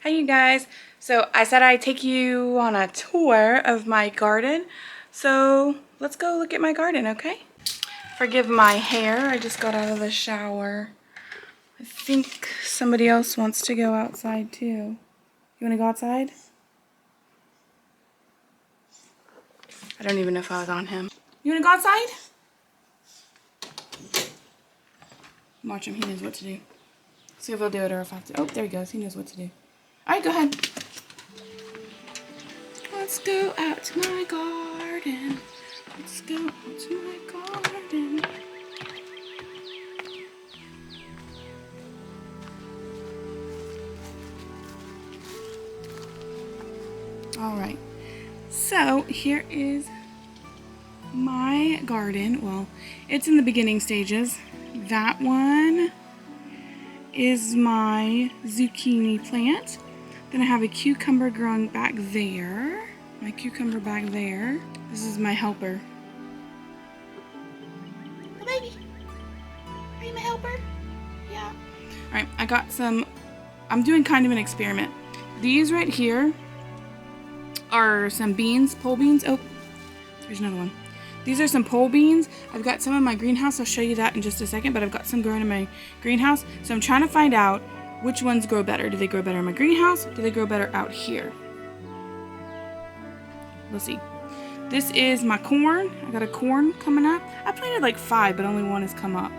Hey you guys, so I said I'd take you on a tour of my garden, so let's go look at my garden, okay? Forgive my hair, I just got out of the shower. I think somebody else wants to go outside too. You wanna go outside? I don't even know if I was on him. You wanna go outside? Watch him, he knows what to do. See if he'll do it or if I have to. Oh, there he goes, he knows what to do. Alright, go ahead. Let's go out to my garden. Let's go out to my garden. Alright, so here is my garden. Well, it's in the beginning stages. That one is my zucchini plant. Then I have a cucumber growing back there. My cucumber back there. This is my helper. Oh, baby. Are you my helper? Yeah. Alright, I got some, I'm doing kind of an experiment. These right here are some beans, pole beans. Oh, there's another one. These are some pole beans. I've got some in my greenhouse. I'll show you that in just a second, but I've got some growing in my greenhouse. So I'm trying to find out which ones grow better. Do they grow better in my greenhouse? Do they grow better out here? Let's see. This is my corn. I got a corn coming up. I planted like 5, but only 1 has come up.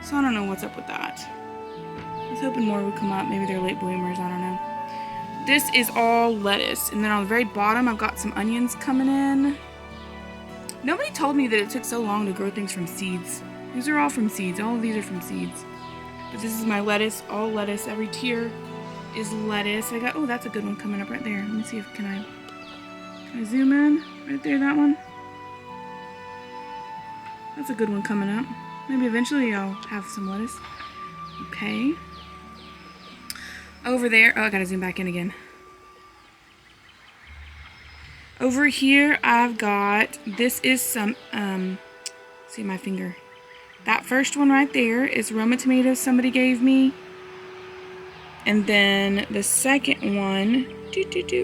So I don't know what's up with that. I was hoping more would come up. Maybe they're late bloomers. I don't know. This is all lettuce. And then on the very bottom, I've got some onions coming in. Nobody told me that it took so long to grow things from seeds. These are all from seeds. All of these are from seeds. But this is my lettuce. All lettuce. Every tier is lettuce. I got, oh, that's a good one coming up right there. Let me see if, can I zoom in? Right there, that one. That's a good one coming up. Maybe eventually I'll have some lettuce. Okay. Over there, oh, I gotta zoom back in again. Over here, I've got, this is some, see my finger. That first one right there is Roma tomatoes somebody gave me. And then the second one,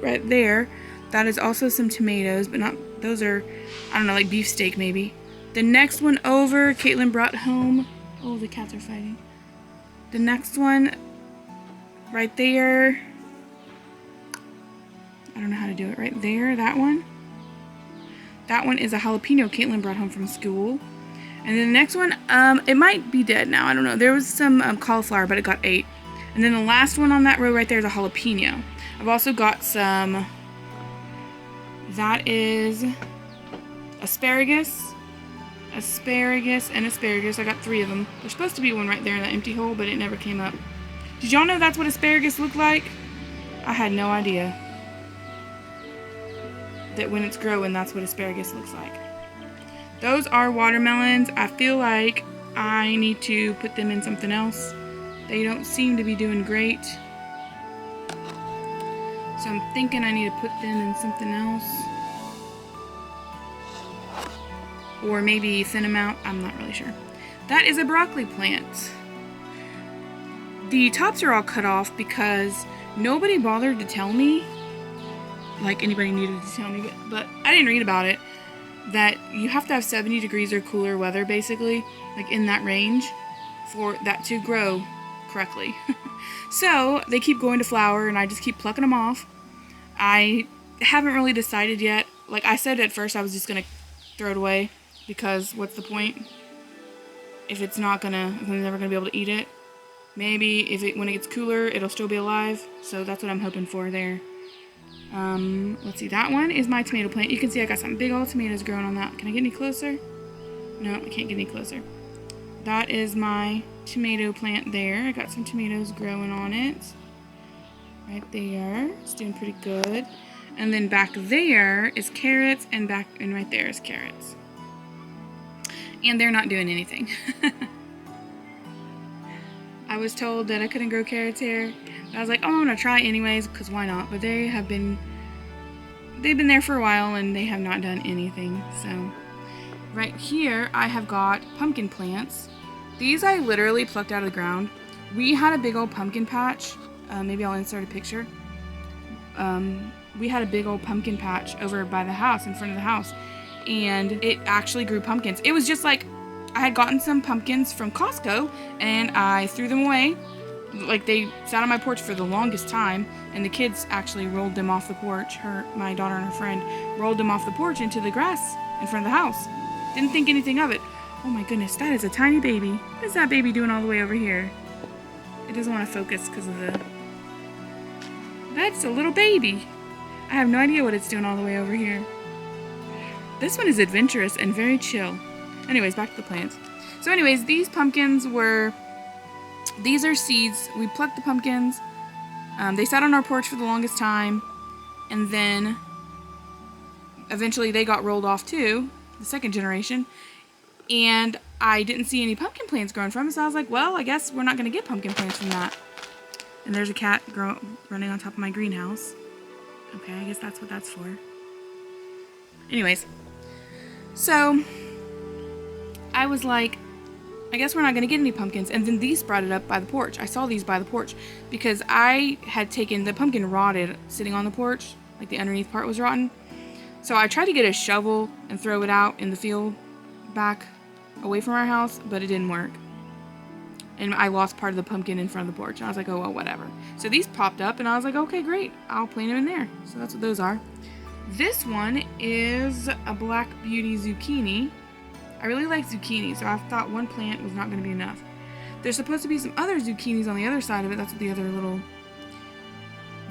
right there, that is also some tomatoes, but not, those are, I don't know, like beefsteak maybe. The next one over, Caitlin brought home, oh, the cats are fighting. The next one, right there, I don't know how to do it, right there, that one. That one is a jalapeno Caitlin brought home from school. And then the next one, it might be dead now, I don't know. There was some cauliflower, but it got ate. And then the last one on that row right there is a jalapeno. I've also got some, that is asparagus, and asparagus. I got 3 of them. There's supposed to be one right there in that empty hole, but it never came up. Did y'all know that's what asparagus look like? I had no idea that when it's growing, that's what asparagus looks like. Those are watermelons. I feel like I need to put them in something else. They don't seem to be doing great. So I'm thinking I need to put them in something else. Or maybe thin them out. I'm not really sure. That is a broccoli plant. The tops are all cut off because nobody bothered to tell me, like anybody needed to tell me, but I didn't read about it, that you have to have 70 degrees or cooler weather basically, like in that range, for that to grow correctly. So they keep going to flower and I just keep plucking them off. I haven't really decided yet. Like I said at first I was just gonna throw it away because what's the point if it's not gonna, if I'm never gonna be able to eat it. Maybe if it, when it gets cooler, it'll still be alive. So that's what I'm hoping for there. Let's see, that one is my tomato plant. You can see I got some big old tomatoes growing on that. Can I get any closer? No, I can't get any closer. That is my tomato plant there. I got some tomatoes growing on it. Right there. It's doing pretty good. And then back there is carrots, and right there is carrots. And they're not doing anything. I was told that I couldn't grow carrots here. But I was like, oh, I'm gonna try anyways, because why not? But they've been there for a while and they have not done anything. So right here I have got pumpkin plants. These I literally plucked out of the ground. We had a big old pumpkin patch. Maybe I'll insert a picture. we had a big old pumpkin patch over by the house, in front of the house, and it actually grew pumpkins. It was just like I had gotten some pumpkins from Costco and I threw them away. Like, they sat on my porch for the longest time, and the kids actually rolled them off the porch. My daughter and her friend rolled them off the porch into the grass in front of the house. Didn't think anything of it. Oh my goodness, that is a tiny baby. What is that baby doing all the way over here? It doesn't want to focus because of the... That's a little baby. I have no idea what it's doing all the way over here. This one is adventurous and very chill. Anyways, back to the plants. So anyways, these pumpkins were... These are seeds. We plucked the pumpkins. They sat on our porch for the longest time. And then... Eventually they got rolled off too. The second generation. And I didn't see any pumpkin plants growing from it. So I was like, well, I guess we're not going to get pumpkin plants from that. And there's a cat running on top of my greenhouse. Okay, I guess that's what that's for. Anyways. So... I was like, I guess we're not going to get any pumpkins. And then these brought it up by the porch. I saw these by the porch because I had taken the pumpkin rotted sitting on the porch. Like, the underneath part was rotten. So I tried to get a shovel and throw it out in the field back away from our house, but it didn't work. And I lost part of the pumpkin in front of the porch. And I was like, oh, well, whatever. So these popped up and I was like, okay, great. I'll plant them in there. So that's what those are. This one is a Black Beauty zucchini. I really like zucchini, so I thought one plant was not going to be enough. There's supposed to be some other zucchinis on the other side of it. That's what the other little...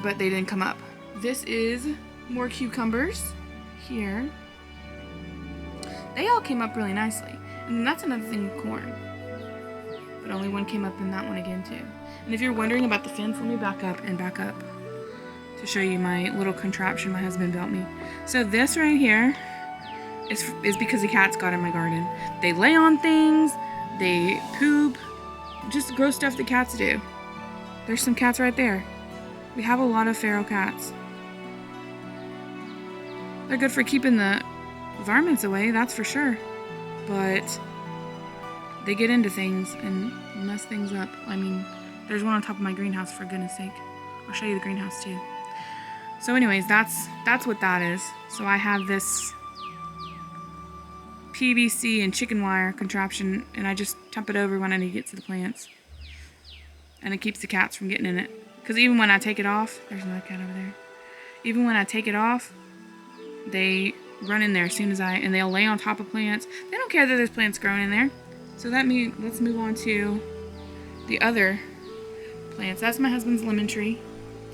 But they didn't come up. This is more cucumbers here. They all came up really nicely. And that's another thing with corn. But only one came up in that one again, too. And if you're wondering about the fence, let me back up to show you my little contraption my husband built me. So this right here... is because the cats got in my garden. They lay on things, they poop, just gross stuff that cats do. There's some cats right there. We have a lot of feral cats. They're good for keeping the varmints away, that's for sure. But they get into things and mess things up. I mean, there's one on top of my greenhouse, for goodness sake. I'll show you the greenhouse too. So anyways, that's what that is. So I have this PVC and chicken wire contraption, and I just temp it over when I need to get to the plants. And it keeps the cats from getting in it. Because even when I take it off, there's another cat over there. Even when I take it off, they run in there as soon as and they'll lay on top of plants. They don't care that there's plants growing in there. So let's move on to the other plants. That's my husband's lemon tree.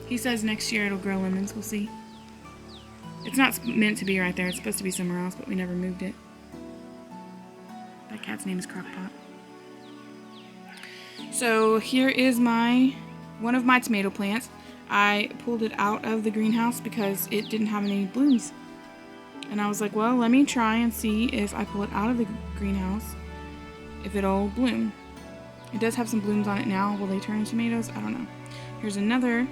He says next year it'll grow lemons. We'll see. It's not meant to be right there. It's supposed to be somewhere else, but we never moved it. That cat's name is Crockpot. So here is one of my tomato plants. I pulled it out of the greenhouse because it didn't have any blooms. And I was like, well, let me try and see if I pull it out of the greenhouse, if it'll bloom. It does have some blooms on it now. Will they turn into tomatoes? I don't know. Here's another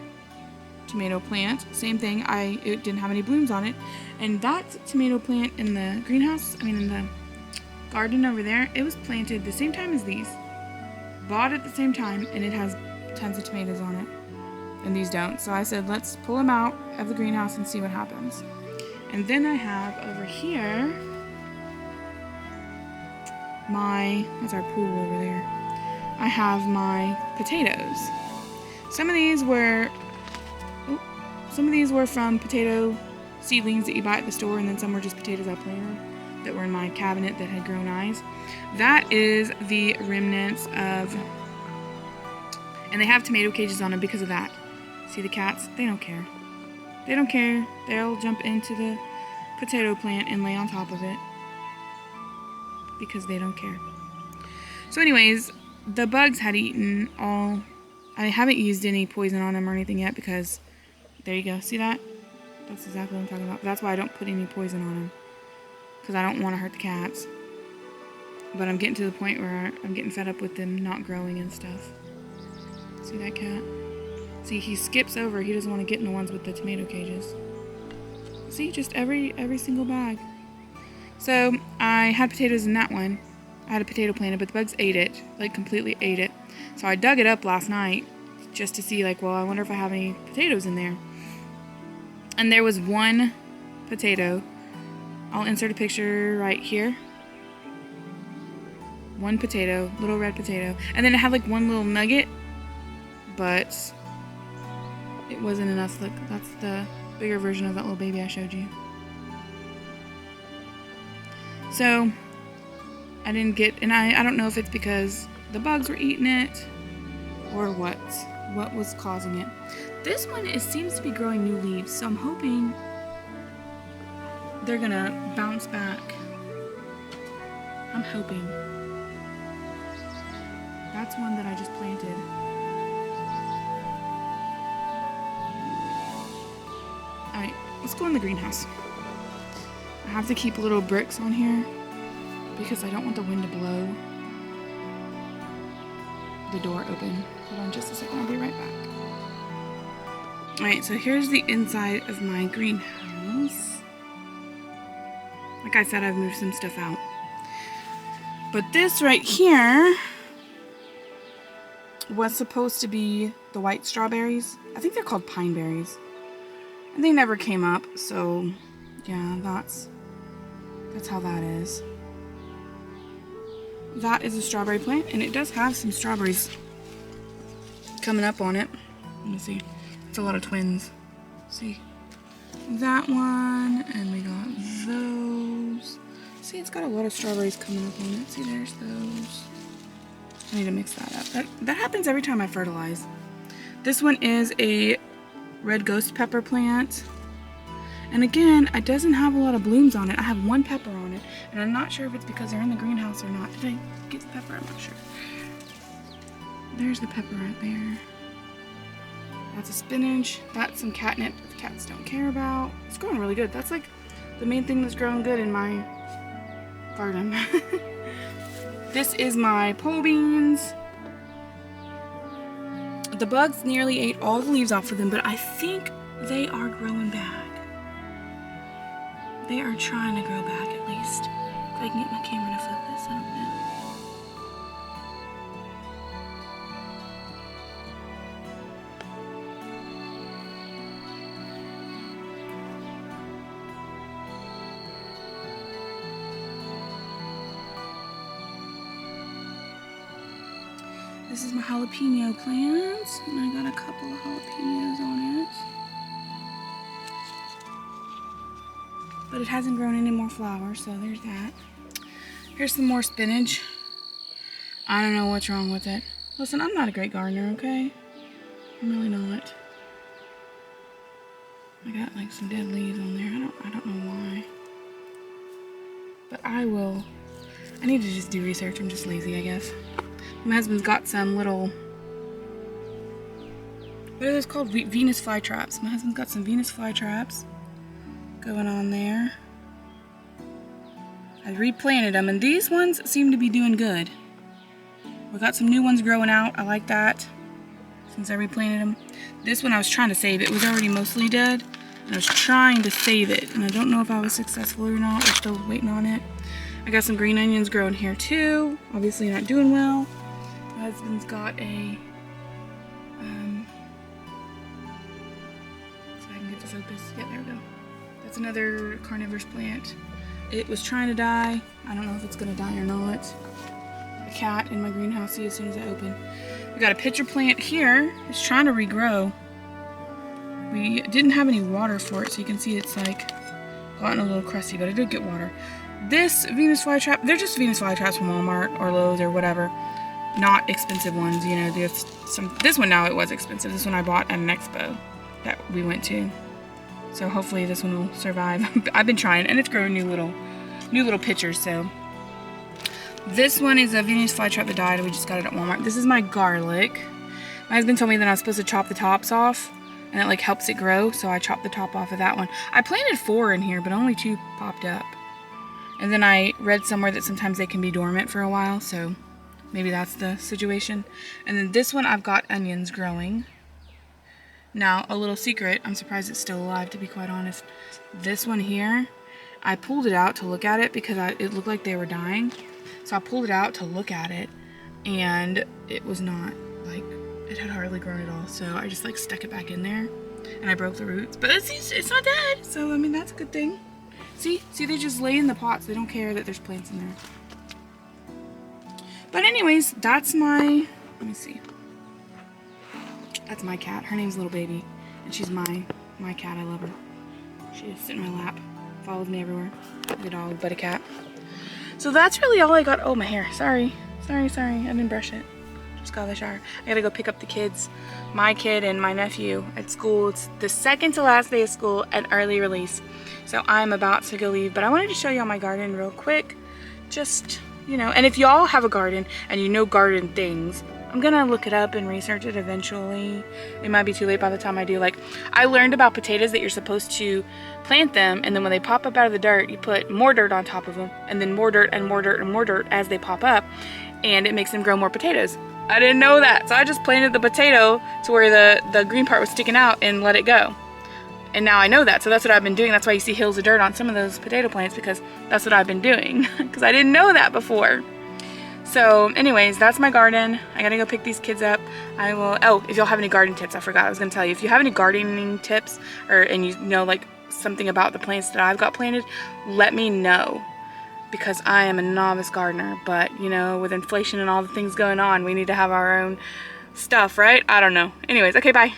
tomato plant. Same thing. It didn't have any blooms on it. And that tomato plant in the greenhouse, in the garden over there, it was planted the same time as these. Bought at the same time, and it has tons of tomatoes on it. And these don't. So I said, let's pull them out of the greenhouse and see what happens. And then I have over here that's our pool over there. I have my potatoes. Some of these were from potato seedlings that you buy at the store, and then some were just potatoes I planted that were in my cabinet that had grown eyes. That is the remnants of, and they have tomato cages on them because of that. See the cats? They don't care. They don't care. They'll jump into the potato plant and lay on top of it because they don't care. So anyways, the bugs had eaten all. I haven't used any poison on them or anything yet because, there you go. See that? That's exactly what I'm talking about. That's why I don't put any poison on them, because I don't want to hurt the cats. But I'm getting to the point where I'm getting fed up with them not growing and stuff. See that cat? See, he skips over. He doesn't want to get in the ones with the tomato cages. See, just every single bag. So I had potatoes in that one. I had a potato planted, but the bugs ate it, like completely ate it. So I dug it up last night just to see, like, well, I wonder if I have any potatoes in there. And there was one potato. I'll insert a picture right here. One potato, little red potato. And then it had like one little nugget, but it wasn't enough. Look, that's the bigger version of that little baby I showed you. So I didn't get, and I don't know if it's because the bugs were eating it or what was causing it. This one, it seems to be growing new leaves, so I'm hoping they're gonna bounce back. I'm hoping. That's one that I just planted. Alright, let's go in the greenhouse. I have to keep little bricks on here because I don't want the wind to blow the door open. Hold on just a second, I'll be right back. Alright, so here's the inside of my greenhouse. Like I said, I've moved some stuff out. But this right here was supposed to be the white strawberries. I think they're called pine berries. And they never came up, so yeah, that's how that is. That is a strawberry plant, and it does have some strawberries coming up on it. Let me see. It's a lot of twins. See that one, and we got those. See, it's got a lot of strawberries coming up on it. See, there's those. I need to mix that up. That happens every time I fertilize. This one is a red ghost pepper plant. And again, it doesn't have a lot of blooms on it. I have one pepper on it, and I'm not sure if it's because they're in the greenhouse or not. Did I get the pepper? I'm not sure. There's the pepper right there. That's a spinach. That's some catnip that the cats don't care about. It's growing really good. That's like the main thing that's growing good in my garden. This is my pole beans. The bugs nearly ate all the leaves off of them, but I think they are growing back. They are trying to grow back at least. If I can get my camera to focus, I don't know. This is my jalapeno plant, and I got a couple of jalapenos on it. But it hasn't grown any more flowers, so there's that. Here's some more spinach. I don't know what's wrong with it. Listen, I'm not a great gardener, okay? I'm really not. I got like some dead leaves on there. I don't know why. But I need to just do research. I'm just lazy, I guess. My husband's got some little, what are those called? Venus flytraps. My husband's got some Venus flytraps going on there. I replanted them, and these ones seem to be doing good. We got some new ones growing out. I like that since I replanted them. This one I was trying to save. It was already mostly dead, and I was trying to save it, and I don't know if I was successful or not. We're still waiting on it. I got some green onions growing here too. Obviously not doing well. My husband's got a so I can get the focus. Yeah, there we go. That's another carnivorous plant. It was trying to die. I don't know if it's gonna die or not. A cat in my greenhouse, see as soon as I open. We got a pitcher plant here. It's trying to regrow. We didn't have any water for it, so you can see it's like gotten a little crusty, but I did get water. This Venus flytrap, they're just Venus flytraps from Walmart or Lowe's or whatever. Not expensive ones, you know. There's some. This one now it was expensive. This one I bought at an expo that we went to. So hopefully this one will survive. I've been trying, and it's growing new little pitchers. So this one is a Venus flytrap that died. We just got it at Walmart. This is my garlic. My husband told me that I was supposed to chop the tops off, and it like helps it grow. So I chopped the top off of that one. I planted 4 in here, but only 2 popped up. And then I read somewhere that sometimes they can be dormant for a while, so maybe that's the situation. And then this one I've got onions growing. Now, a little secret, I'm surprised it's still alive, to be quite honest. This one here, I pulled it out to look at it because it looked like they were dying. So I pulled it out to look at it, and it was not, like, it had hardly grown at all. So I just like stuck it back in there. and I broke the roots. But it's not dead, so I mean, that's a good thing. See, they just lay in the pots. They don't care that there's plants in there. But anyways, that's my, let me see. That's my cat. Her name's Little Baby, and she's my cat. I love her. She just sits in my lap, follows me everywhere. Like a dog, but a cat. So that's really all I got. Oh, my hair. Sorry. I didn't brush it. Just got out of the shower. I gotta go pick up the kids, my kid and my nephew at school. It's the second to last day of school at early release. So I'm about to go leave, but I wanted to show you all my garden real quick. Just, you know, and if y'all have a garden and you know garden things, I'm gonna look it up and research it eventually. It might be too late by the time I do. Like, I learned about potatoes that you're supposed to plant them, and then when they pop up out of the dirt, you put more dirt on top of them, and then more dirt and more dirt and more dirt as they pop up, and it makes them grow more potatoes. I didn't know that, so I just planted the potato to where the green part was sticking out and let it go. And now I know that, so that's what I've been doing. That's why you see hills of dirt on some of those potato plants, because that's what I've been doing, because I didn't know that before. So anyways, that's my garden. I gotta go pick these kids up. I will, oh, if y'all have any garden tips, I forgot, I was gonna tell you. If you have any gardening tips, and you know, like, something about the plants that I've got planted, let me know. Because I am a novice gardener, but, you know, with inflation and all the things going on, we need to have our own stuff, right? I don't know. Anyways, okay, bye.